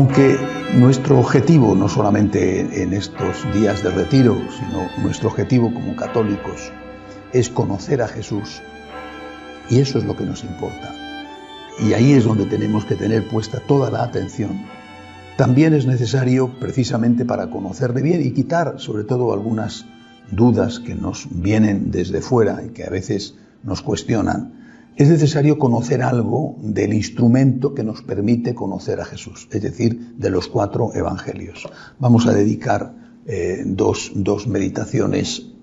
Aunque nuestro objetivo, no solamente en estos días de retiro, sino nuestro objetivo como católicos, es conocer a Jesús, y eso es lo que nos importa, y ahí es donde tenemos que tener puesta toda la atención. También es necesario, precisamente para conocerle bien y quitar sobre todo algunas dudas que nos vienen desde fuera y que a veces nos cuestionan, es necesario conocer algo del instrumento que nos permite conocer a Jesús, es decir, de los 4 evangelios. Vamos a dedicar dos meditaciones,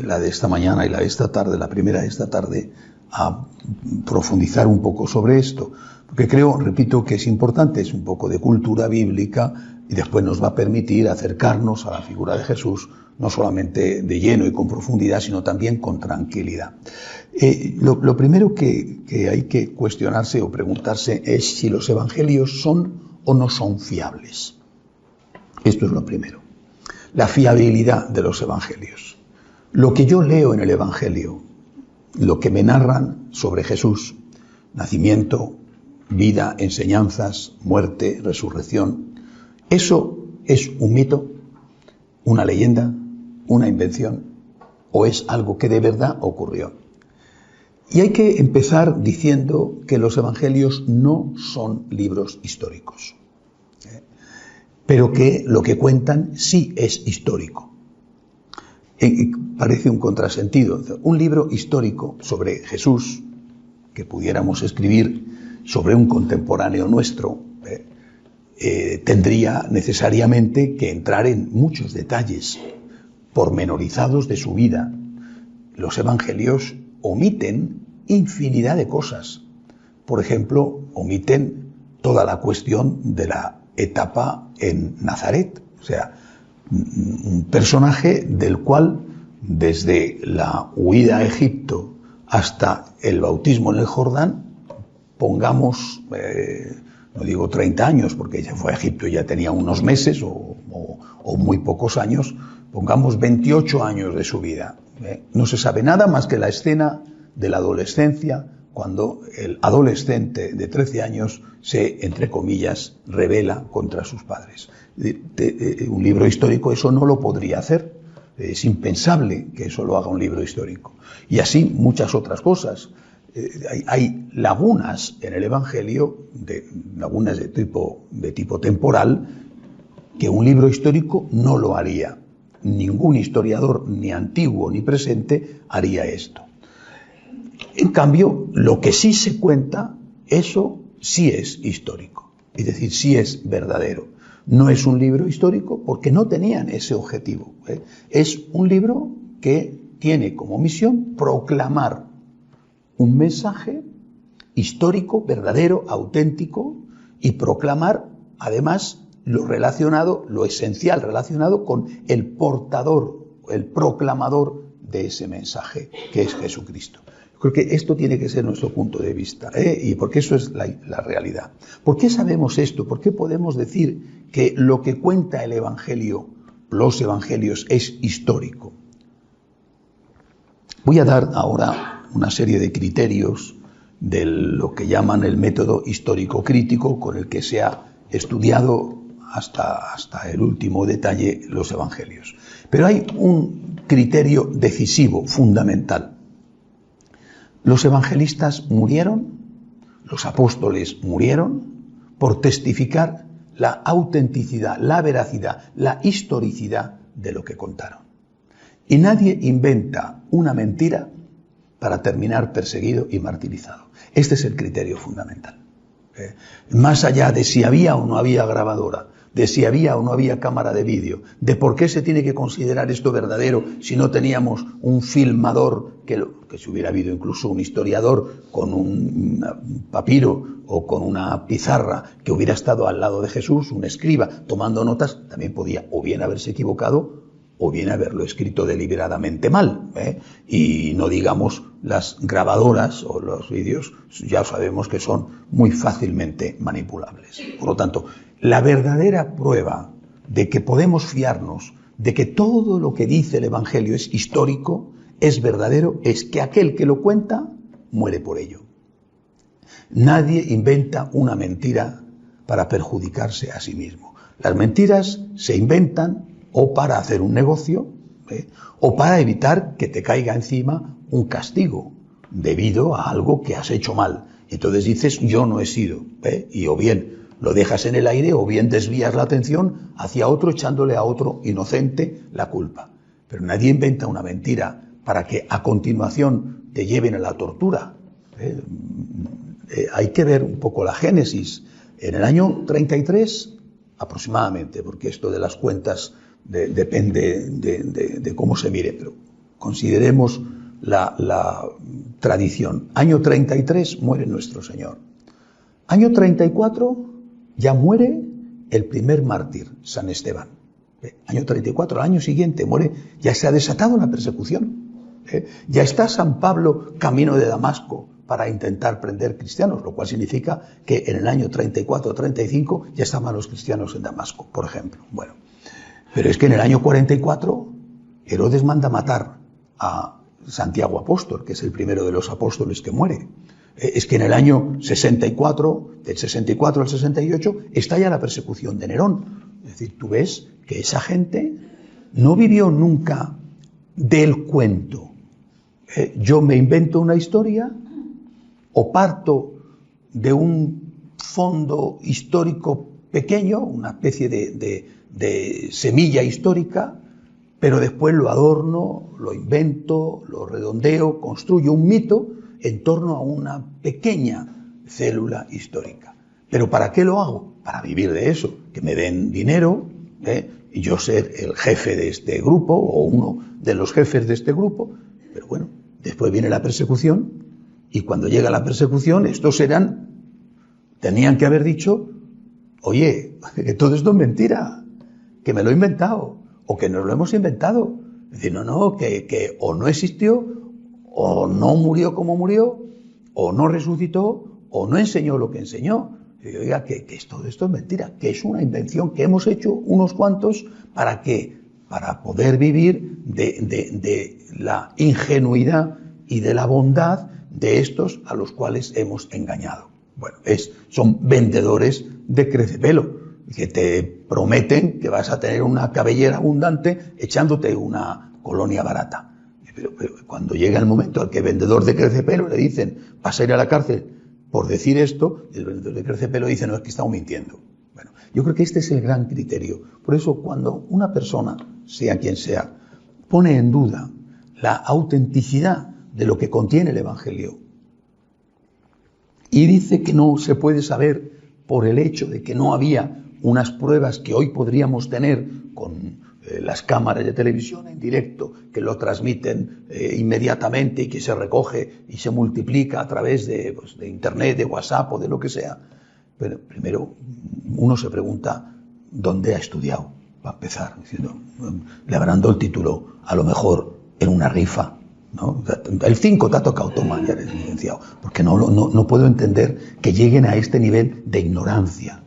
la de esta mañana y la de esta tarde, la primera de esta tarde, a profundizar un poco sobre esto, porque creo, repito, que es importante, es un poco de cultura bíblica y después nos va a permitir acercarnos a la figura de Jesús, no solamente de lleno y con profundidad, sino también con tranquilidad. Lo primero que hay que cuestionarse o preguntarse es si los evangelios son o no son fiables. Esto es lo primero. La fiabilidad de los evangelios. Lo que yo leo en el evangelio, lo que me narran sobre Jesús, nacimiento, vida, enseñanzas, muerte, resurrección, ¿eso es un mito, una leyenda, una invención, o es algo que de verdad ocurrió? Y hay que empezar diciendo que los evangelios no son libros históricos, pero que lo que cuentan sí es histórico. Parece un contrasentido. Un libro histórico sobre Jesús, que pudiéramos escribir sobre un contemporáneo nuestro, tendría necesariamente que entrar en muchos detalles pormenorizados de su vida. Los evangelios omiten infinidad de cosas. Por ejemplo, omiten toda la cuestión de la etapa en Nazaret. O sea, un personaje del cual, desde la huida a Egipto hasta el bautismo en el Jordán, pongamos, no digo 30 años, porque ella fue a Egipto y ya tenía unos meses o muy pocos años, pongamos 28 años de su vida. No se sabe nada más que la escena de la adolescencia, cuando el adolescente de 13 años se, entre comillas, rebela contra sus padres. Un libro histórico eso no lo podría hacer. Es impensable que eso lo haga un libro histórico. Y así muchas otras cosas. Hay lagunas en el Evangelio, lagunas de tipo temporal, que un libro histórico no lo haría. Ningún historiador, ni antiguo ni presente, haría esto. En cambio, lo que sí se cuenta, eso sí es histórico. Es decir, sí es verdadero. No es un libro histórico porque no tenían ese objetivo. Es un libro que tiene como misión proclamar un mensaje histórico, verdadero, auténtico, y proclamar, además, lo esencial relacionado con el portador, el proclamador de ese mensaje, que es Jesucristo. Creo que esto tiene que ser nuestro punto de vista, y porque eso es la realidad. ¿Por qué sabemos esto? ¿Por qué podemos decir que lo que cuenta el Evangelio, los Evangelios, es histórico? Voy a dar ahora una serie de criterios de lo que llaman el método histórico-crítico, con el que se ha estudiado hasta el último detalle los Evangelios. Pero hay un criterio decisivo, fundamental. Los evangelistas murieron, los apóstoles murieron, por testificar la autenticidad, la veracidad, la historicidad de lo que contaron. Y nadie inventa una mentira para terminar perseguido y martirizado. Este es el criterio fundamental. Más allá de si había o no había grabadora, de si había o no había cámara de vídeo, de por qué se tiene que considerar esto verdadero si no teníamos un filmador, que si hubiera habido incluso un historiador con un papiro o con una pizarra que hubiera estado al lado de Jesús, un escriba tomando notas, también podía o bien haberse equivocado o bien haberlo escrito deliberadamente mal, y no digamos las grabadoras o los vídeos, ya sabemos que son muy fácilmente manipulables. Por lo tanto, la verdadera prueba de que podemos fiarnos de que todo lo que dice el Evangelio es histórico, es verdadero, es que aquel que lo cuenta muere por ello. Nadie inventa una mentira para perjudicarse a sí mismo. Las mentiras se inventan o para hacer un negocio, o para evitar que te caiga encima un castigo debido a algo que has hecho mal. Entonces dices, yo no he sido, y o bien lo dejas en el aire o bien desvías la atención hacia otro echándole a otro inocente la culpa. Pero nadie inventa una mentira para que a continuación te lleven a la tortura. Hay que ver un poco la génesis. En el año 33 aproximadamente, porque esto de las cuentas depende de cómo se mire, pero consideremos la tradición. Año 33 muere nuestro Señor. Año 34 ya muere el primer mártir, San Esteban. Año 34, al año siguiente muere, ya se ha desatado la persecución. Ya está San Pablo camino de Damasco para intentar prender cristianos, lo cual significa que en el año 34-35 ya estaban los cristianos en Damasco, por ejemplo. Bueno, pero es que en el año 44 Herodes manda matar a Santiago Apóstol, que es el primero de los apóstoles que muere. Es que en el año 64, del 64 al 68, estalla la persecución de Nerón. Es decir, tú ves que esa gente no vivió nunca del cuento. Yo me invento una historia o parto de un fondo histórico pequeño, una especie de semilla histórica, pero después lo adorno, lo invento, lo redondeo, construyo un mito en torno a una pequeña célula histórica. ¿Pero para qué lo hago? Para vivir de eso, que me den dinero, y yo ser el jefe de este grupo o uno de los jefes de este grupo. Pero bueno, después viene la persecución y cuando llega la persecución estos tenían que haber dicho, oye, que todo esto es mentira, que me lo he inventado o que nos lo hemos inventado. Es decir, no, que o no existió o no murió como murió o no resucitó o no enseñó lo que enseñó. Y oiga, que todo esto es mentira, que es una invención que hemos hecho unos cuantos para poder vivir de la ingenuidad y de la bondad de estos a los cuales hemos engañado. Bueno, son vendedores de crecepelo que te prometen que vas a tener una cabellera abundante echándote una colonia barata. Pero cuando llega el momento al que el vendedor de crecepelo le dicen vas a ir a la cárcel por decir esto, el vendedor de crecepelo dice no, es que estamos mintiendo. Bueno, yo creo que este es el gran criterio. Por eso cuando una persona, sea quien sea, pone en duda la autenticidad de lo que contiene el Evangelio y dice que no se puede saber por el hecho de que no había unas pruebas que hoy podríamos tener con las cámaras de televisión en directo que lo transmiten inmediatamente y que se recoge y se multiplica a través de internet, de WhatsApp o de lo que sea. Pero primero uno se pregunta dónde ha estudiado, para empezar, diciendo, le habrán dado el título a lo mejor en una rifa, ¿no? El 5 te ha tocado, toma, ya eres licenciado, porque no puedo entender que lleguen a este nivel de ignorancia.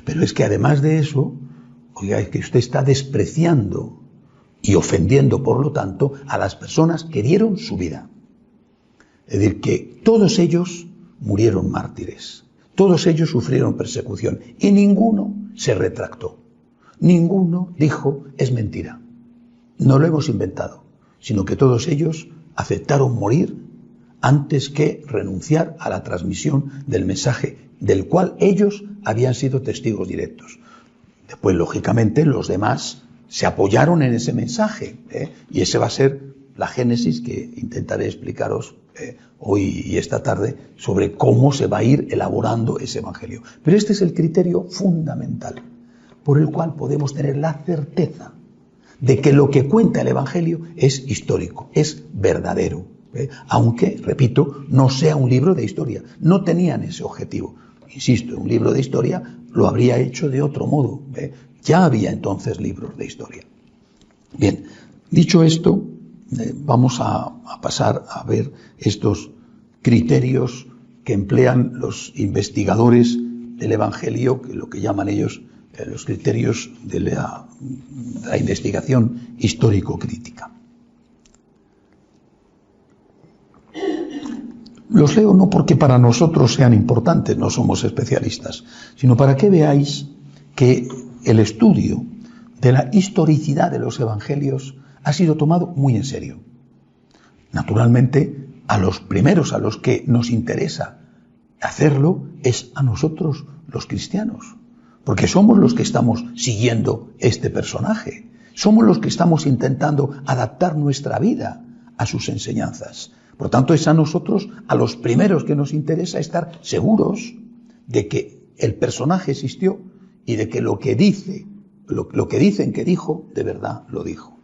Pero es que además de eso, oiga, es que usted está despreciando y ofendiendo, por lo tanto, a las personas que dieron su vida. Es decir, que todos ellos murieron mártires, todos ellos sufrieron persecución y ninguno se retractó. Ninguno dijo, es mentira, no lo hemos inventado, sino que todos ellos aceptaron morir antes que renunciar a la transmisión del mensaje del cual ellos habían sido testigos directos. Después, lógicamente, los demás se apoyaron en ese mensaje, y ese va a ser la génesis que intentaré explicaros hoy y esta tarde sobre cómo se va a ir elaborando ese evangelio. Pero este es el criterio fundamental por el cual podemos tener la certeza de que lo que cuenta el evangelio es histórico, es verdadero, aunque, repito, no sea un libro de historia. No tenían ese objetivo. Insisto, un libro de historia lo habría hecho de otro modo. Ya había entonces libros de historia. Bien, dicho esto, vamos a pasar a ver estos criterios que emplean los investigadores del Evangelio, que lo que llaman ellos los criterios de la investigación histórico-crítica. Los leo no porque para nosotros sean importantes, no somos especialistas, sino para que veáis que el estudio de la historicidad de los evangelios ha sido tomado muy en serio. Naturalmente, a los primeros a los que nos interesa hacerlo es a nosotros los cristianos, porque somos los que estamos siguiendo este personaje, somos los que estamos intentando adaptar nuestra vida a sus enseñanzas. Por tanto, es a nosotros, a los primeros que nos interesa estar seguros de que el personaje existió y de que lo que dice, lo que dicen que dijo, de verdad lo dijo.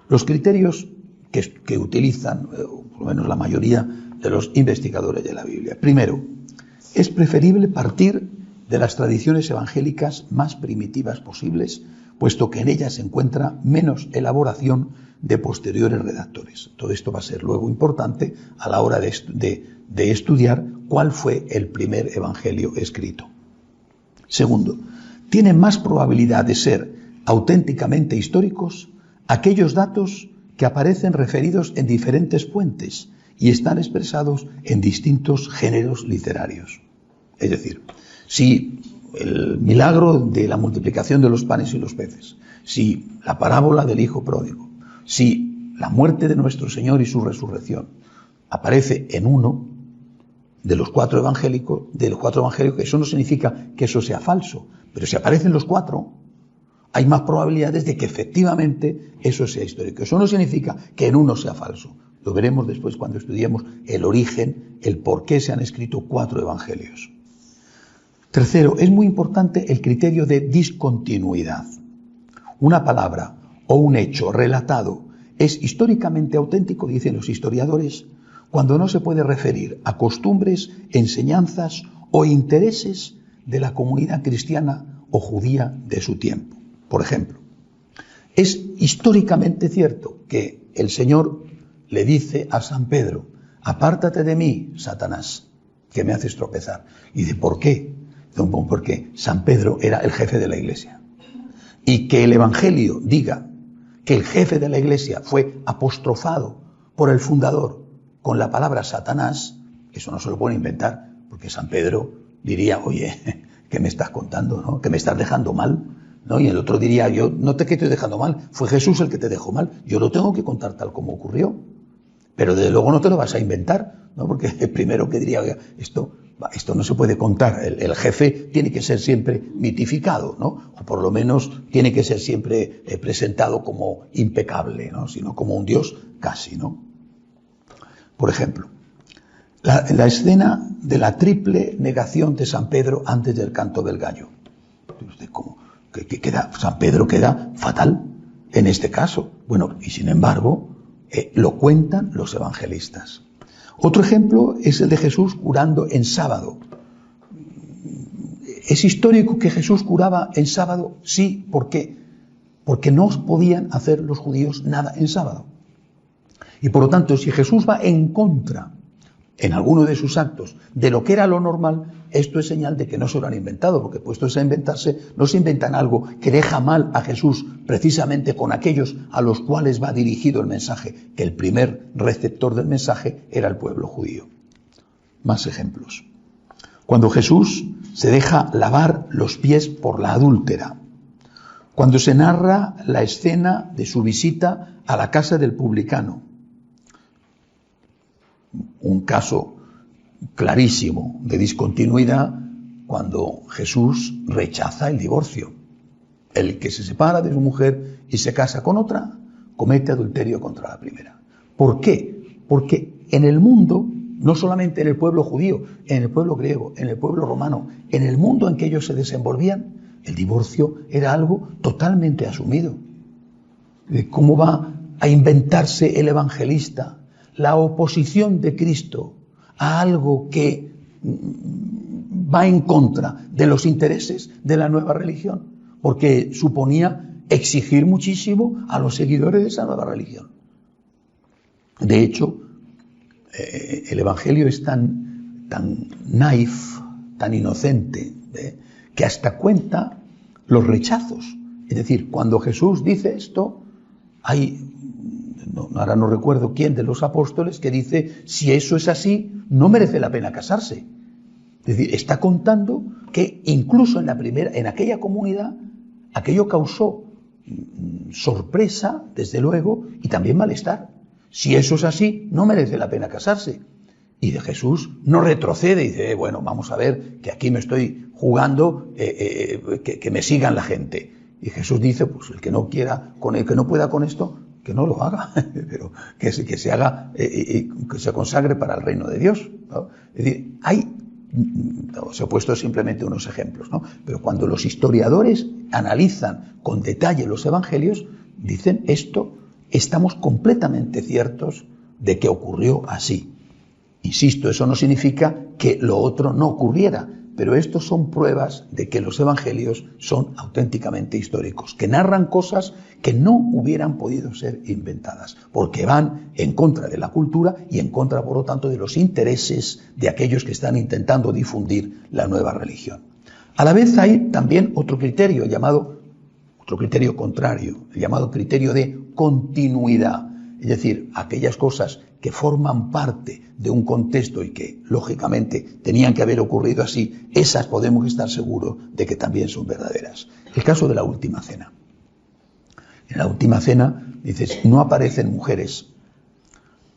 Los criterios que utilizan, por lo menos la mayoría de los investigadores de la Biblia. Primero, es preferible partir de las tradiciones evangélicas más primitivas posibles, puesto que en ellas se encuentra menos elaboración de posteriores redactores. Todo esto va a ser luego importante a la hora de estudiar cuál fue el primer evangelio escrito. Segundo, tienen más probabilidad de ser auténticamente históricos aquellos datos que aparecen referidos en diferentes fuentes y están expresados en distintos géneros literarios. Es decir, si el milagro de la multiplicación de los panes y los peces, si la parábola del hijo pródigo, si la muerte de nuestro Señor y su resurrección aparece en uno de los cuatro evangélicos, eso no significa que eso sea falso, pero si aparecen los cuatro, hay más probabilidades de que efectivamente eso sea histórico. Eso no significa que en uno sea falso. Lo veremos después cuando estudiemos el origen, el por qué se han escrito cuatro evangelios. Tercero, es muy importante el criterio de discontinuidad. Una palabra o un hecho relatado es históricamente auténtico, dicen los historiadores, cuando no se puede referir a costumbres, enseñanzas o intereses de la comunidad cristiana o judía de su tiempo. Por ejemplo, es históricamente cierto que el Señor le dice a San Pedro: apártate de mí, Satanás, que me haces tropezar. Y dice, ¿por qué? Porque San Pedro era el jefe de la iglesia. Y que el Evangelio diga que el jefe de la iglesia fue apostrofado por el fundador con la palabra Satanás, eso no se lo puede inventar, porque San Pedro diría, oye, ¿qué me estás contando, no? ¿Que me estás dejando mal? ¿No? Y el otro diría, yo no te estoy dejando mal, fue Jesús el que te dejó mal, yo lo tengo que contar tal como ocurrió. Pero desde luego no te lo vas a inventar, ¿no? Porque el primero que diría, oiga, esto no se puede contar, el jefe tiene que ser siempre mitificado, ¿no? O por lo menos tiene que ser siempre presentado como impecable, ¿no? Sino como un Dios casi, ¿no? Por ejemplo, la escena de la triple negación de San Pedro antes del canto del gallo. ¿Cómo? San Pedro queda fatal en este caso. Bueno, y sin embargo, lo cuentan los evangelistas. Otro ejemplo es el de Jesús curando en sábado. ¿Es histórico que Jesús curaba en sábado? Sí, ¿por qué? Porque no podían hacer los judíos nada en sábado. Y por lo tanto, si Jesús va en contra, en alguno de sus actos, de lo que era lo normal, esto es señal de que no se lo han inventado, porque puestos a inventarse, no se inventan algo que deja mal a Jesús precisamente con aquellos a los cuales va dirigido el mensaje, que el primer receptor del mensaje era el pueblo judío. Más ejemplos. Cuando Jesús se deja lavar los pies por la adúltera, cuando se narra la escena de su visita a la casa del publicano, un caso clarísimo de discontinuidad cuando Jesús rechaza el divorcio. El que se separa de su mujer y se casa con otra, comete adulterio contra la primera. ¿Por qué? Porque en el mundo, no solamente en el pueblo judío, en el pueblo griego, en el pueblo romano, en el mundo en que ellos se desenvolvían, el divorcio era algo totalmente asumido. ¿Cómo va a inventarse el evangelista la oposición de Cristo a algo que va en contra de los intereses de la nueva religión? Porque suponía exigir muchísimo a los seguidores de esa nueva religión. De hecho, el Evangelio es tan naif, tan inocente, que hasta cuenta los rechazos. Es decir, cuando Jesús dice esto, hay ahora no recuerdo quién de los apóstoles, que dice, si eso es así, no merece la pena casarse. Es decir, está contando que incluso en aquella comunidad, aquello causó sorpresa, desde luego, y también malestar. Si eso es así, no merece la pena casarse. Y de Jesús no retrocede y dice, bueno, vamos a ver, que aquí me estoy jugando, que me sigan la gente. Y Jesús dice, pues el que no quiera, el que no pueda con esto, que no lo haga, pero que se haga, que se consagre para el reino de Dios, ¿no? Es decir, os he puesto simplemente unos ejemplos, ¿no? Pero cuando los historiadores analizan con detalle los evangelios, dicen esto, estamos completamente ciertos de que ocurrió así. Insisto, eso no significa que lo otro no ocurriera, pero estos son pruebas de que los evangelios son auténticamente históricos, que narran cosas que no hubieran podido ser inventadas, porque van en contra de la cultura y en contra, por lo tanto, de los intereses de aquellos que están intentando difundir la nueva religión. A la vez hay también otro criterio contrario, el llamado criterio de continuidad, es decir, aquellas cosas que forman parte de un contexto y que, lógicamente, tenían que haber ocurrido así, esas podemos estar seguros de que también son verdaderas. El caso de la última cena. En la última cena, dices, no aparecen mujeres.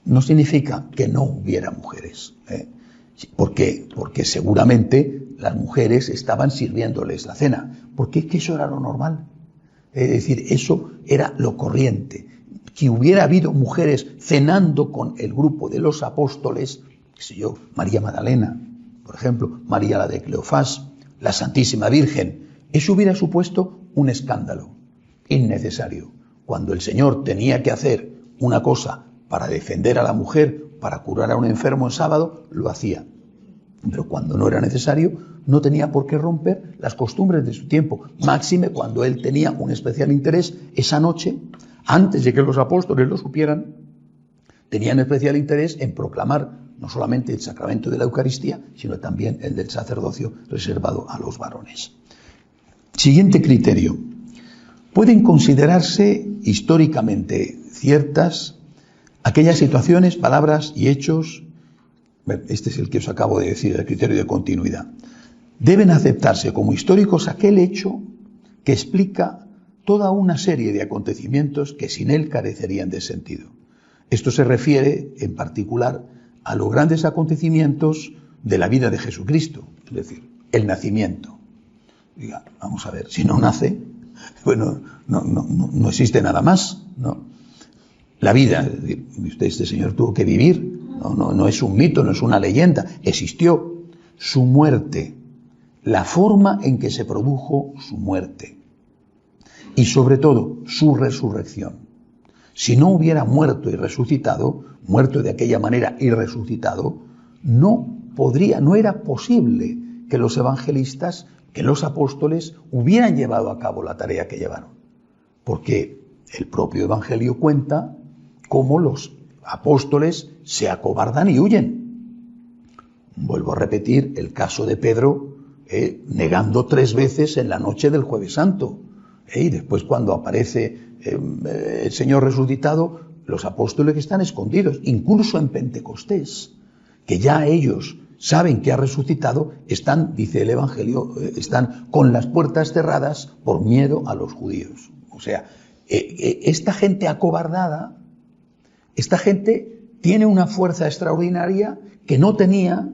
No significa que no hubiera mujeres. ¿Por qué? Porque seguramente las mujeres estaban sirviéndoles la cena. Porque es que eso era lo normal. Es decir, eso era lo corriente. Que hubiera habido mujeres cenando con el grupo de los apóstoles, qué sé yo, María Magdalena, por ejemplo, María la de Cleofás, la Santísima Virgen, eso hubiera supuesto un escándalo innecesario. Cuando el Señor tenía que hacer una cosa para defender a la mujer, para curar a un enfermo en sábado, lo hacía. Pero cuando no era necesario, no tenía por qué romper las costumbres de su tiempo. Máxime cuando él tenía un especial interés esa noche, antes de que los apóstoles lo supieran, tenían especial interés en proclamar no solamente el sacramento de la Eucaristía, sino también el del sacerdocio reservado a los varones. Siguiente criterio. Pueden considerarse históricamente ciertas aquellas situaciones, palabras y hechos, este es el que os acabo de decir, el criterio de continuidad. Deben aceptarse como históricos aquel hecho que explica toda una serie de acontecimientos que sin él carecerían de sentido. Esto se refiere, en particular, a los grandes acontecimientos de la vida de Jesucristo, es decir, el nacimiento. Diga, vamos a ver, si no nace, bueno, no existe nada más, ¿no? La vida, es decir, este señor tuvo que vivir, no es un mito, no es una leyenda, existió. Su muerte, la forma en que se produjo su muerte y sobre todo su resurrección. Si no hubiera muerto y resucitado, muerto de aquella manera y resucitado, no era posible que los evangelistas, que los apóstoles hubieran llevado a cabo la tarea que llevaron. Porque el propio Evangelio cuenta cómo los apóstoles se acobardan y huyen. Vuelvo a repetir el caso de Pedro, negando 3 veces en la noche del Jueves Santo. Y después, cuando aparece el Señor resucitado, los apóstoles que están escondidos, incluso en Pentecostés, que ya ellos saben que ha resucitado, están, dice el Evangelio, están con las puertas cerradas por miedo a los judíos. O sea, esta gente acobardada, esta gente tiene una fuerza extraordinaria que no tenía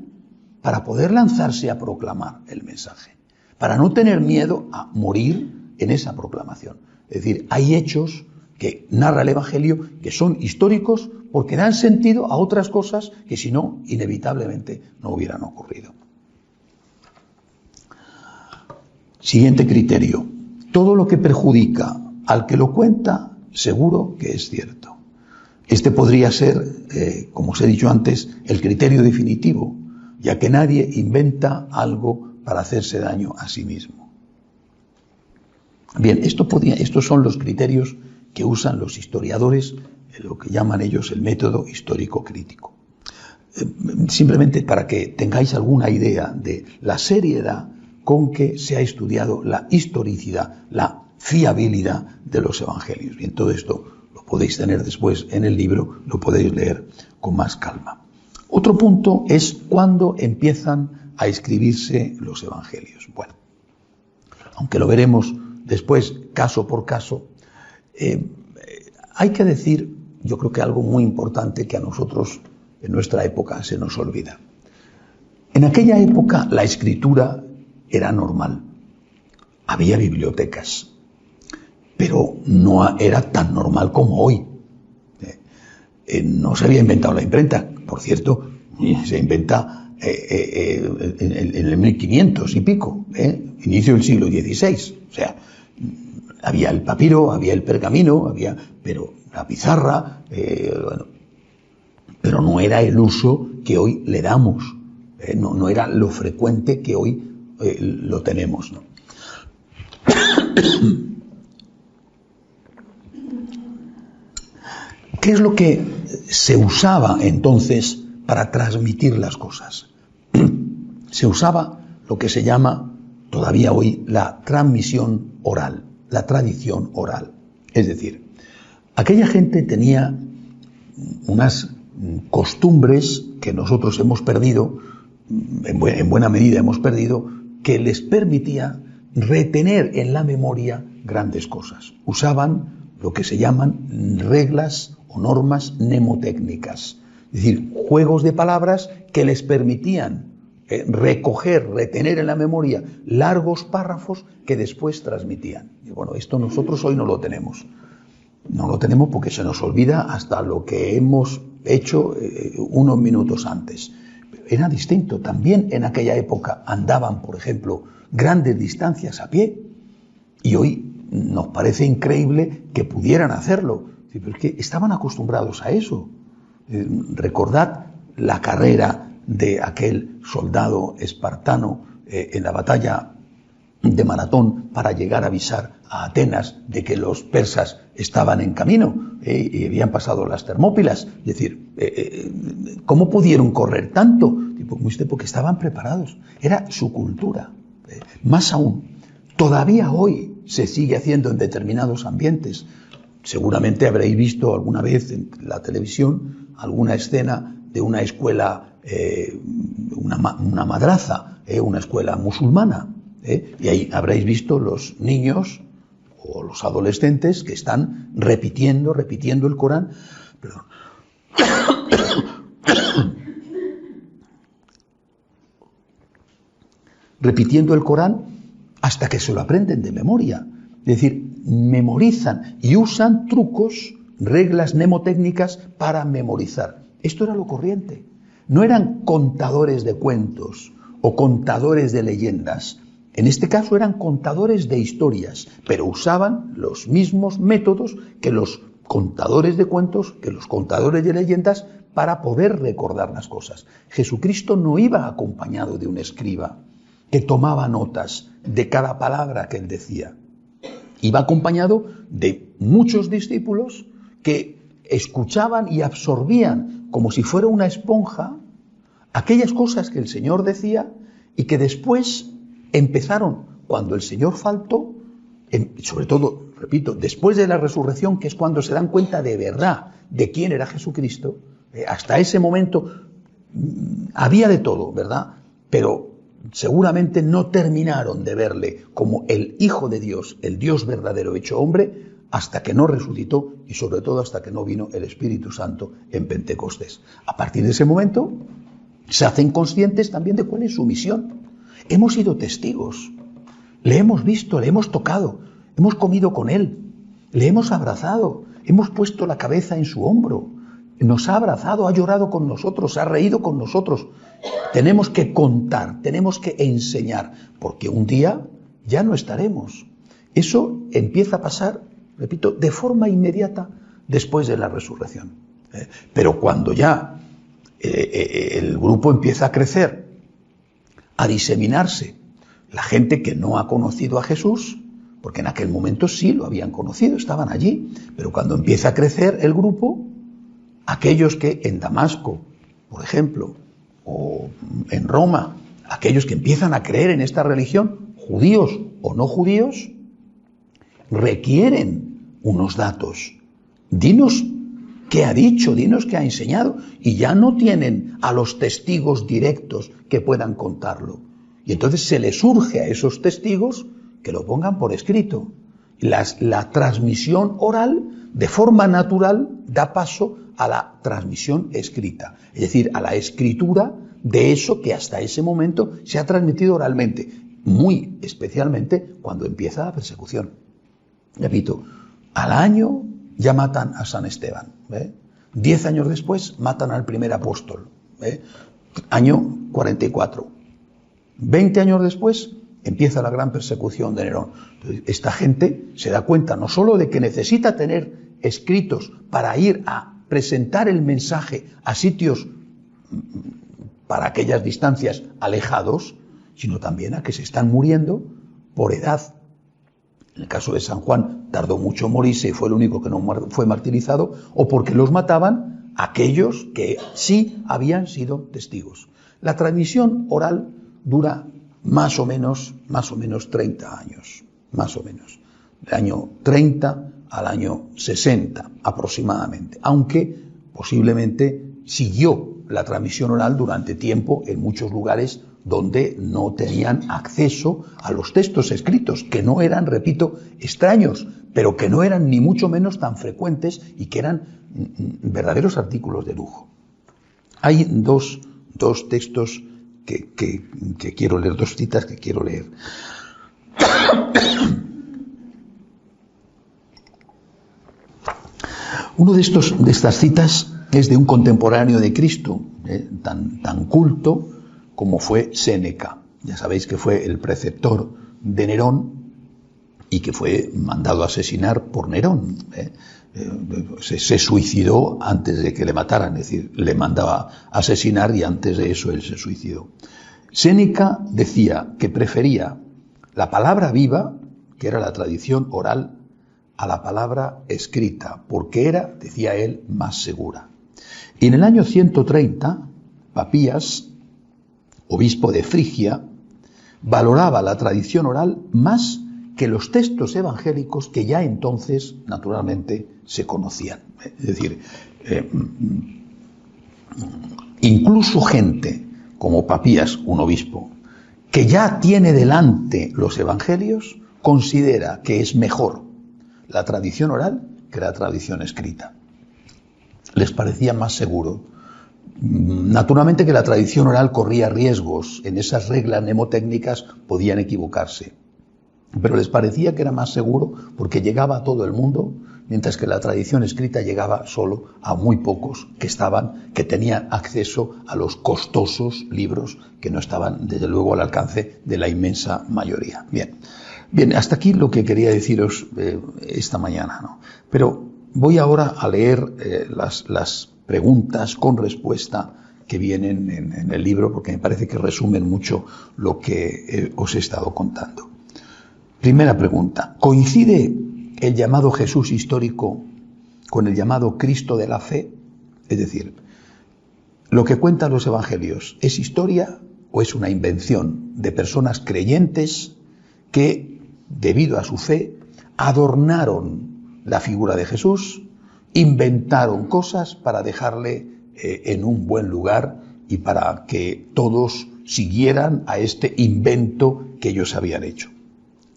para poder lanzarse a proclamar el mensaje, para no tener miedo a morir en esa proclamación. Es decir, hay hechos que narra el Evangelio que son históricos porque dan sentido a otras cosas que si no, inevitablemente no hubieran ocurrido. Siguiente criterio. Todo lo que perjudica al que lo cuenta, seguro que es cierto. Este podría ser, como os he dicho antes, el criterio definitivo, ya que nadie inventa algo para hacerse daño a sí mismo. Bien, estos son los criterios que usan los historiadores, lo que llaman ellos el método histórico crítico. Simplemente para que tengáis alguna idea de la seriedad con que se ha estudiado la historicidad, la fiabilidad de los evangelios. Bien, todo esto lo podéis tener después en el libro, lo podéis leer con más calma. Otro punto es cuándo empiezan a escribirse los evangelios. Bueno, aunque lo veremos después caso por caso, hay que decir, yo creo que algo muy importante que a nosotros en nuestra época se nos olvida. En aquella época la escritura era normal. Había bibliotecas, pero no era tan normal como hoy. No se había inventado la imprenta. Por cierto, se inventa en el 1500 y pico, inicio del siglo XVI. O sea, había el papiro, había el pergamino, pero la pizarra, pero no era el uso que hoy le damos. No era lo frecuente que hoy lo tenemos, ¿no? ¿Qué es lo que se usaba entonces para transmitir las cosas? Se usaba lo que se llama todavía hoy la transmisión oral, la tradición oral. Es decir, aquella gente tenía unas costumbres que nosotros hemos perdido, en buena medida hemos perdido, que les permitía retener en la memoria grandes cosas. Usaban lo que se llaman reglas o normas mnemotécnicas, es decir, juegos de palabras que les permitían recoger, retener en la memoria largos párrafos que después transmitían. Y bueno, esto nosotros hoy no lo tenemos. No lo tenemos porque se nos olvida hasta lo que hemos hecho unos minutos antes. Era distinto. También en aquella época andaban, por ejemplo, grandes distancias a pie. Y hoy nos parece increíble que pudieran hacerlo. Pero es que estaban acostumbrados a eso. Recordad la carrera de aquel soldado espartano en la batalla de Maratón para llegar a avisar a Atenas de que los persas estaban en camino y habían pasado las Termópilas. Es decir, ¿cómo pudieron correr tanto? Porque estaban preparados. Era su cultura. Más aún, todavía hoy se sigue haciendo en determinados ambientes. Seguramente habréis visto alguna vez en la televisión alguna escena de una escuela, una madraza, una escuela musulmana. Y ahí habréis visto los niños o los adolescentes que están repitiendo el Corán. Perdón. Repitiendo el Corán hasta que se lo aprenden de memoria. Es decir, memorizan y usan trucos, reglas mnemotécnicas para memorizar. Esto era lo corriente. No eran contadores de cuentos o contadores de leyendas. En este caso eran contadores de historias, pero usaban los mismos métodos que los contadores de cuentos, que los contadores de leyendas, para poder recordar las cosas. Jesucristo no iba acompañado de un escriba que tomaba notas de cada palabra que él decía. Iba acompañado de muchos discípulos que escuchaban y absorbían como si fuera una esponja aquellas cosas que el Señor decía y que después empezaron, cuando el Señor faltó, sobre todo, repito, después de la resurrección, que es cuando se dan cuenta de verdad de quién era Jesucristo. Hasta ese momento había de todo, ¿verdad? Pero seguramente no terminaron de verle como el Hijo de Dios, el Dios verdadero hecho hombre, hasta que no resucitó y sobre todo hasta que no vino el Espíritu Santo en Pentecostés. A partir de ese momento se hacen conscientes también de cuál es su misión. Hemos sido testigos, le hemos visto, le hemos tocado, hemos comido con él, le hemos abrazado, hemos puesto la cabeza en su hombro, nos ha abrazado, ha llorado con nosotros, ha reído con nosotros. Tenemos que contar, tenemos que enseñar, porque un día ya no estaremos. Eso empieza a pasar, repito, de forma inmediata después de la resurrección. Pero cuando ya el grupo empieza a crecer, a diseminarse, la gente que no ha conocido a Jesús, porque en aquel momento sí lo habían conocido, estaban allí, pero cuando empieza a crecer el grupo, aquellos que en Damasco, por ejemplo, o en Roma, aquellos que empiezan a creer en esta religión, judíos o no judíos, requieren unos datos, dinos qué ha dicho, dinos qué ha enseñado. Y ya no tienen a los testigos directos que puedan contarlo. Y entonces se les urge a esos testigos que lo pongan por escrito. La transmisión oral, de forma natural, da paso a la transmisión escrita. Es decir, a la escritura de eso que hasta ese momento se ha transmitido oralmente. Muy especialmente cuando empieza la persecución. Repito, al año ya matan a San Esteban. 10 años después matan al primer apóstol. Año 44. 20 años después empieza la gran persecución de Nerón. Entonces, esta gente se da cuenta no solo de que necesita tener escritos para ir a presentar el mensaje a sitios para aquellas distancias alejados, sino también a que se están muriendo por edad. En el caso de San Juan tardó mucho en morirse y fue el único que no fue martirizado, o porque los mataban aquellos que sí habían sido testigos. La transmisión oral dura más o menos 30 años, más o menos, del año 30 al año 60 aproximadamente, aunque posiblemente siguió la transmisión oral durante tiempo en muchos lugares donde no tenían acceso a los textos escritos, que no eran, repito, extraños, pero que no eran ni mucho menos tan frecuentes y que eran verdaderos artículos de lujo. Hay dos textos que quiero leer, dos citas que quiero leer. Uno de estas citas es de un contemporáneo de Cristo, tan culto como fue Séneca. Ya sabéis que fue el preceptor de Nerón y que fue mandado a asesinar por Nerón. Se suicidó antes de que le mataran, es decir, le mandaba a asesinar y antes de eso él se suicidó. Séneca decía que prefería la palabra viva, que era la tradición oral, a la palabra escrita, porque era, decía él, más segura. Y en el año 130, Papías, obispo de Frigia, valoraba la tradición oral más que los textos evangélicos que ya entonces, naturalmente, se conocían. Es decir, incluso gente como Papías, un obispo, que ya tiene delante los evangelios, considera que es mejor la tradición oral que la tradición escrita. Les parecía más seguro. Naturalmente que la tradición oral corría riesgos, en esas reglas mnemotécnicas podían equivocarse, pero les parecía que era más seguro porque llegaba a todo el mundo, mientras que la tradición escrita llegaba solo a muy pocos que tenían acceso a los costosos libros que no estaban, desde luego, al alcance de la inmensa mayoría. Bien, hasta aquí lo que quería deciros esta mañana, ¿no? Pero voy ahora a leer las preguntas con respuesta que vienen en el libro, porque me parece que resumen mucho lo que os he estado contando. Primera pregunta: ¿coincide el llamado Jesús histórico con el llamado Cristo de la fe? Es decir, ¿lo que cuentan los evangelios es historia o es una invención de personas creyentes que, debido a su fe, adornaron la figura de Jesús, inventaron cosas para dejarle en un buen lugar y para que todos siguieran a este invento que ellos habían hecho?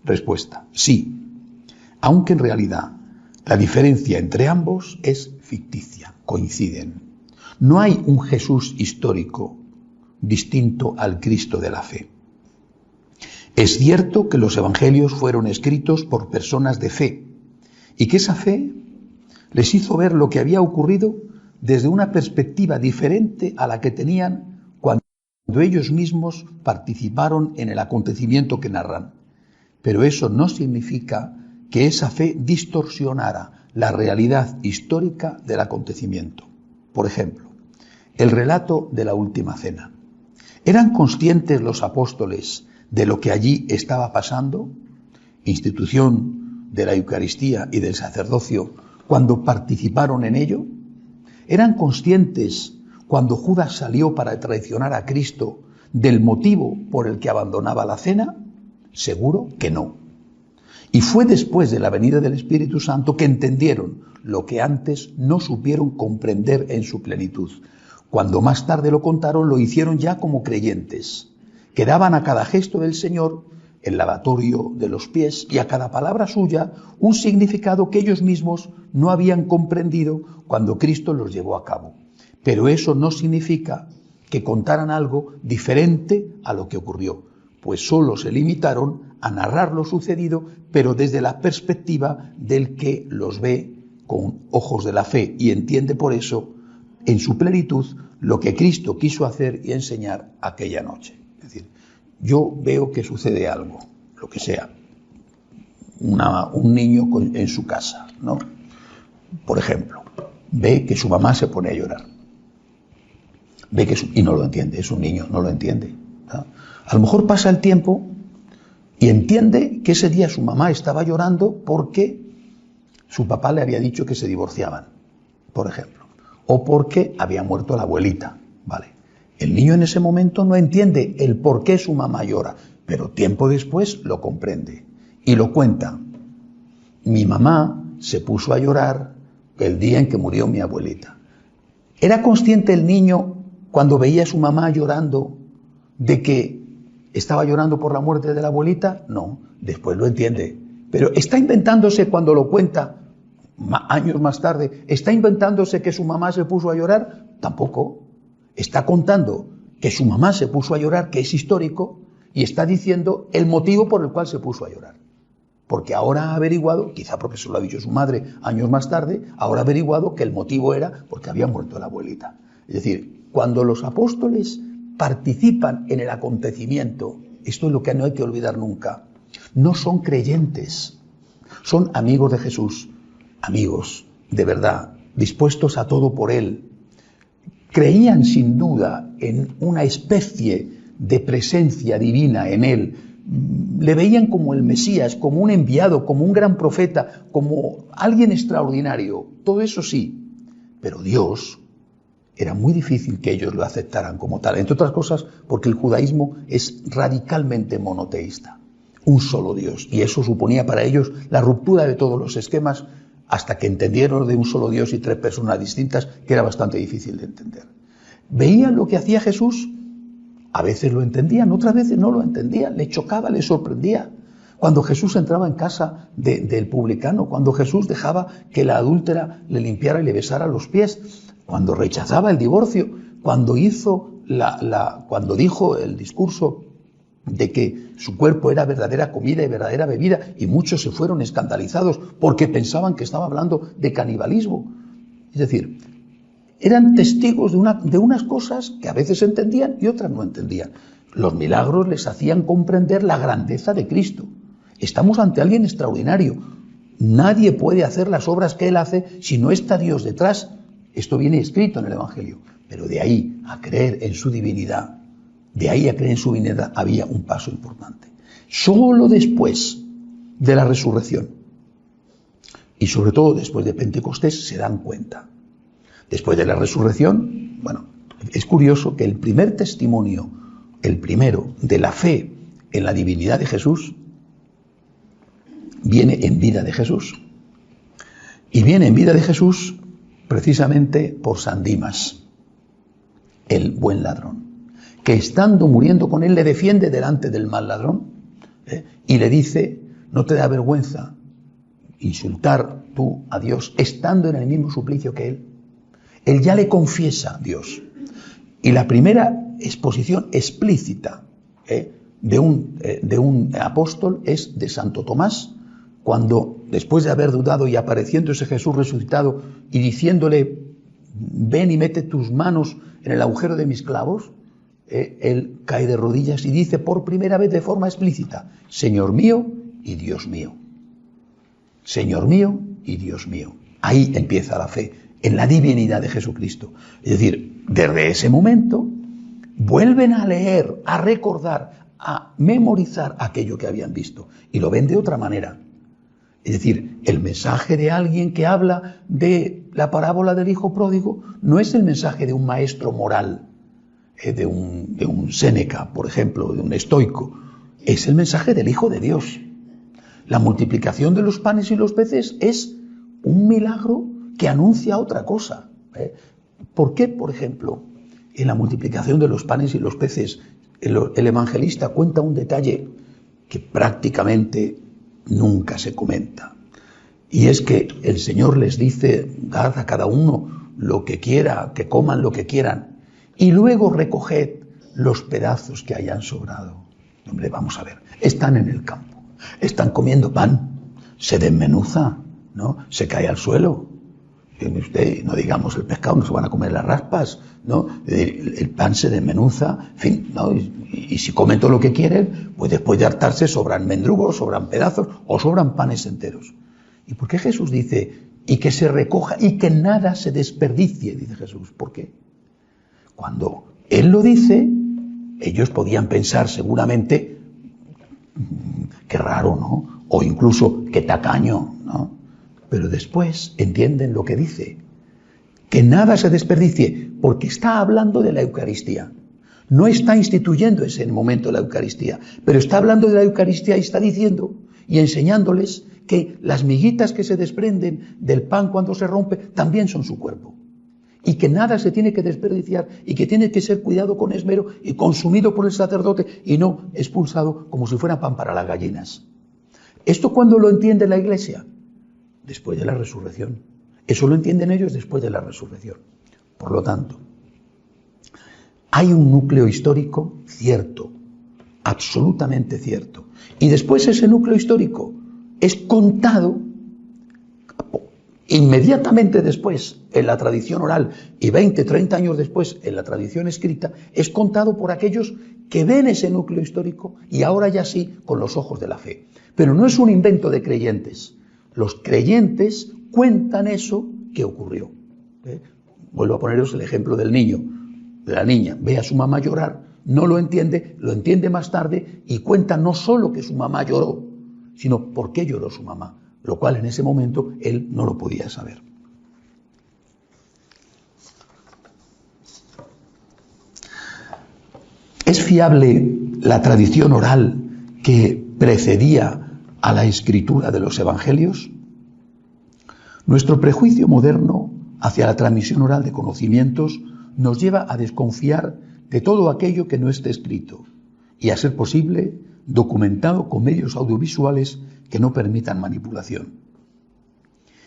Respuesta: sí, aunque en realidad la diferencia entre ambos es ficticia, coinciden. No hay un Jesús histórico distinto al Cristo de la fe. Es cierto que los evangelios fueron escritos por personas de fe y que esa fe les hizo ver lo que había ocurrido desde una perspectiva diferente a la que tenían cuando ellos mismos participaron en el acontecimiento que narran. Pero eso no significa que esa fe distorsionara la realidad histórica del acontecimiento. Por ejemplo, el relato de la última cena. ¿Eran conscientes los apóstoles de lo que allí estaba pasando? Institución de la Eucaristía y del sacerdocio, cuando participaron en ello. ¿Eran conscientes cuando Judas salió para traicionar a Cristo del motivo por el que abandonaba la cena? Seguro que no. Y fue después de la venida del Espíritu Santo que entendieron lo que antes no supieron comprender en su plenitud. Cuando más tarde lo contaron, lo hicieron ya como creyentes, que daban a cada gesto del Señor, el lavatorio de los pies, y a cada palabra suya un significado que ellos mismos no habían comprendido cuando Cristo los llevó a cabo. Pero eso no significa que contaran algo diferente a lo que ocurrió, pues solo se limitaron a narrar lo sucedido, pero desde la perspectiva del que los ve con ojos de la fe y entiende por eso, en su plenitud, lo que Cristo quiso hacer y enseñar aquella noche. Es decir, yo veo que sucede algo, lo que sea, un niño en su casa, ¿no? Por ejemplo, ve que su mamá se pone a llorar. Y no lo entiende, es un niño, no lo entiende, ¿no? A lo mejor pasa el tiempo y entiende que ese día su mamá estaba llorando porque su papá le había dicho que se divorciaban, por ejemplo, o porque había muerto la abuelita, ¿vale? El niño en ese momento no entiende el por qué su mamá llora, pero tiempo después lo comprende y lo cuenta. Mi mamá se puso a llorar el día en que murió mi abuelita. ¿Era consciente el niño cuando veía a su mamá llorando de que estaba llorando por la muerte de la abuelita? No, después lo entiende. Pero está inventándose cuando lo cuenta años más tarde, ¿está inventándose que su mamá se puso a llorar? Tampoco. Está contando que su mamá se puso a llorar, que es histórico, y está diciendo el motivo por el cual se puso a llorar. Porque ahora ha averiguado, quizá porque se lo ha dicho su madre años más tarde, ahora ha averiguado que el motivo era porque había muerto la abuelita. Es decir, cuando los apóstoles participan en el acontecimiento, esto es lo que no hay que olvidar nunca, no son creyentes, son amigos de Jesús, amigos de verdad, dispuestos a todo por Él. Creían sin duda en una especie de presencia divina en Él, le veían como el Mesías, como un enviado, como un gran profeta, como alguien extraordinario, todo eso sí, pero Dios era muy difícil que ellos lo aceptaran como tal, entre otras cosas porque el judaísmo es radicalmente monoteísta, un solo Dios, y eso suponía para ellos la ruptura de todos los esquemas hasta que entendieron de un solo Dios y tres personas distintas, que era bastante difícil de entender. Veían lo que hacía Jesús, a veces lo entendían, otras veces no lo entendían, le chocaba, le sorprendía. Cuando Jesús entraba en casa del publicano, cuando Jesús dejaba que la adúltera le limpiara y le besara los pies, cuando rechazaba el divorcio, cuando cuando dijo el discurso de que su cuerpo era verdadera comida y verdadera bebida, y muchos se fueron escandalizados porque pensaban que estaba hablando de canibalismo. Es decir, eran testigos de unas cosas que a veces entendían y otras no entendían. Los milagros les hacían comprender la grandeza de Cristo. Estamos ante alguien extraordinario. Nadie puede hacer las obras que Él hace si no está Dios detrás. Esto viene escrito en el Evangelio. Pero de ahí a creer en su divinidad, había un paso importante. Solo después de la resurrección y sobre todo después de Pentecostés se dan cuenta. Después de la resurrección, es curioso que el primer testimonio, el primero de la fe en la divinidad de Jesús, viene en vida de Jesús. Y viene en vida de Jesús precisamente por San Dimas, el buen ladrón, que estando muriendo con él le defiende delante del mal ladrón, y le dice, no te da vergüenza insultar tú a Dios estando en el mismo suplicio que él. Él ya le confiesa a Dios. Y la primera exposición explícita de un apóstol es de Santo Tomás, cuando después de haber dudado y apareciéndose Jesús resucitado y diciéndole, ven y mete tus manos en el agujero de mis clavos, él cae de rodillas y dice por primera vez de forma explícita, Señor mío y Dios mío. Señor mío y Dios mío. Ahí empieza la fe, en la divinidad de Jesucristo. Es decir, desde ese momento vuelven a leer, a recordar, a memorizar aquello que habían visto y lo ven de otra manera. Es decir, el mensaje de alguien que habla de la parábola del hijo pródigo no es el mensaje de un maestro moral, de un Séneca, por ejemplo, de un estoico. Es el mensaje del Hijo de Dios. La multiplicación de los panes y los peces es un milagro que anuncia otra cosa. ¿Por qué, por ejemplo, en la multiplicación de los panes y los peces, el evangelista cuenta un detalle que prácticamente nunca se comenta? Y es que el Señor les dice: dad a cada uno lo que quiera, que coman lo que quieran, y luego recoged los pedazos que hayan sobrado. Hombre, vamos a ver, están en el campo, están comiendo pan, se desmenuza, ¿no? Se cae al suelo. Usted, no digamos el pescado, no se van a comer las raspas, ¿no? El pan se desmenuza, en fin, ¿no? Y si comen todo lo que quieren, pues después de hartarse sobran mendrugos, sobran pedazos o sobran panes enteros. ¿Y por qué Jesús dice, y que se recoja y que nada se desperdicie? Dice Jesús. ¿Por qué? Cuando Él lo dice, ellos podían pensar seguramente, qué raro, ¿no? O incluso, qué tacaño, ¿no? Pero después entienden lo que dice, que nada se desperdicie, porque está hablando de la Eucaristía. No está instituyendo ese momento la Eucaristía, pero está hablando de la Eucaristía y está diciendo y enseñándoles que las miguitas que se desprenden del pan cuando se rompe también son su cuerpo. Y que nada se tiene que desperdiciar y que tiene que ser cuidado con esmero y consumido por el sacerdote y no expulsado como si fuera pan para las gallinas. ¿Esto cuándo lo entiende la Iglesia? Después de la resurrección. Eso lo entienden ellos después de la resurrección. Por lo tanto, hay un núcleo histórico cierto, absolutamente cierto. Y después ese núcleo histórico es contado inmediatamente después en la tradición oral y 20, 30 años después en la tradición escrita, es contado por aquellos que ven ese núcleo histórico y ahora ya sí con los ojos de la fe. Pero no es un invento de creyentes. Los creyentes cuentan eso que ocurrió. Vuelvo a poneros el ejemplo del niño, de la niña. Ve a su mamá llorar, no lo entiende más tarde y cuenta no solo que su mamá lloró, sino por qué lloró su mamá, lo cual en ese momento él no lo podía saber. ¿Es fiable la tradición oral que precedía a la escritura de los evangelios? Nuestro prejuicio moderno hacia la transmisión oral de conocimientos nos lleva a desconfiar de todo aquello que no esté escrito y, a ser posible, documentado con medios audiovisuales que no permitan manipulación.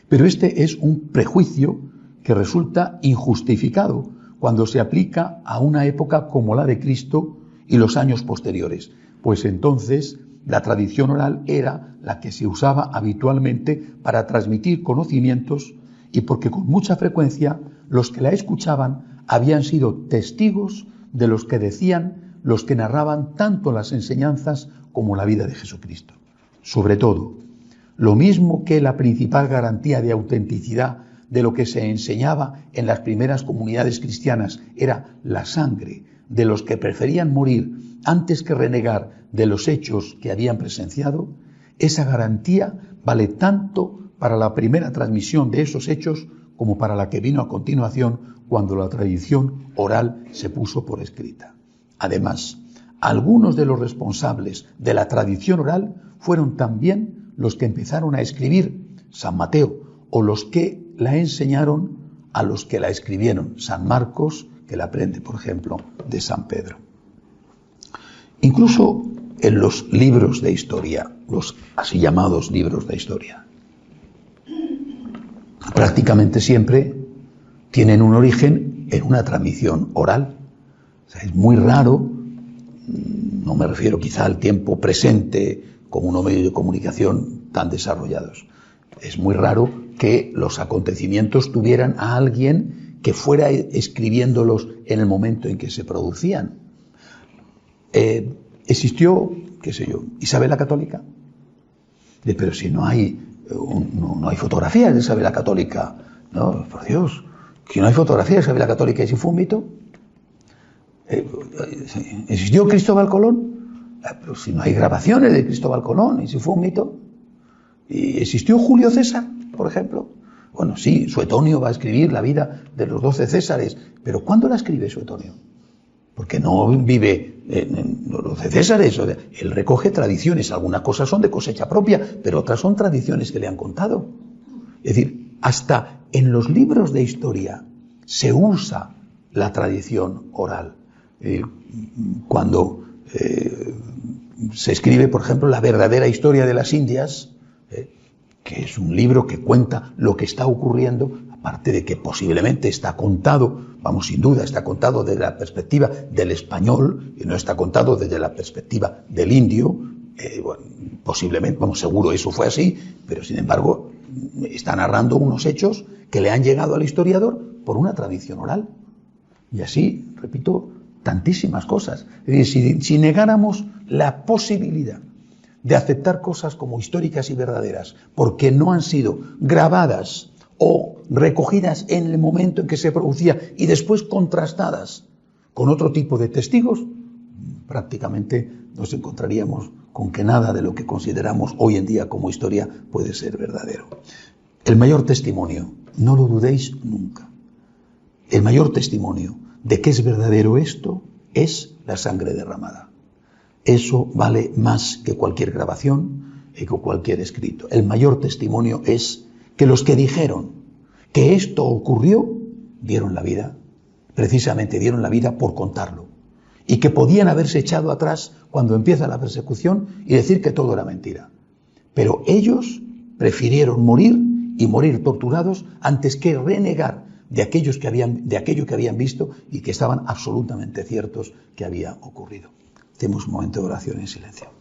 Pero este es un prejuicio que resulta injustificado cuando se aplica a una época como la de Cristo y los años posteriores, pues entonces la tradición oral era la que se usaba habitualmente para transmitir conocimientos y porque con mucha frecuencia los que la escuchaban habían sido testigos de los que decían, los que narraban tanto las enseñanzas como la vida de Jesucristo. Sobre todo, lo mismo que la principal garantía de autenticidad de lo que se enseñaba en las primeras comunidades cristianas era la sangre de los que preferían morir antes que renegar de los hechos que habían presenciado, esa garantía vale tanto para la primera transmisión de esos hechos como para la que vino a continuación cuando la tradición oral se puso por escrita. Además, algunos de los responsables de la tradición oral fueron también los que empezaron a escribir, San Mateo, o los que la enseñaron a los que la escribieron, San Marcos, que la aprende, por ejemplo, de San Pedro. Incluso en los libros de historia, los así llamados libros de historia, prácticamente siempre tienen un origen en una transmisión oral. O sea, es muy raro, no me refiero quizá al tiempo presente como unos medios de comunicación tan desarrollados, es muy raro que los acontecimientos tuvieran a alguien que fuera escribiéndolos en el momento en que se producían. Existió, qué sé yo, Isabel la Católica. Pero si no hay fotografías de Isabel la Católica, no, por Dios, que no hay fotografías de Isabel la Católica, ¿y si fue un mito? ¿Existió Cristóbal Colón? Pero si no hay grabaciones de Cristóbal Colón, ¿y si fue un mito? ¿Y existió Julio César, por ejemplo? Bueno, sí, Suetonio va a escribir la vida de los 12 Césares, pero ¿cuándo la escribe Suetonio? porque no vive en los de César, eso. Él recoge tradiciones, algunas cosas son de cosecha propia, pero otras son tradiciones que le han contado. Es decir, hasta en los libros de historia se usa la tradición oral. Cuando se escribe, por ejemplo, La verdadera historia de las Indias, que es un libro que cuenta lo que está ocurriendo, aparte de que posiblemente está contado, vamos, sin duda, está contado desde la perspectiva del español y no está contado desde la perspectiva del indio, bueno, posiblemente, vamos, seguro eso fue así, pero sin embargo está narrando unos hechos que le han llegado al historiador por una tradición oral. Y así, repito, tantísimas cosas. Es decir, si negáramos la posibilidad de aceptar cosas como históricas y verdaderas porque no han sido grabadas o recogidas en el momento en que se producía y después contrastadas con otro tipo de testigos, prácticamente nos encontraríamos con que nada de lo que consideramos hoy en día como historia puede ser verdadero. El mayor testimonio, no lo dudéis nunca, el mayor testimonio de que es verdadero esto es la sangre derramada. Eso vale más que cualquier grabación y que cualquier escrito. El mayor testimonio es que los que dijeron que esto ocurrió dieron la vida, precisamente dieron la vida por contarlo, y que podían haberse echado atrás cuando empieza la persecución y decir que todo era mentira. Pero ellos prefirieron morir y morir torturados antes que renegar de aquello que habían visto y que estaban absolutamente ciertos que había ocurrido. Hacemos un momento de oración en silencio.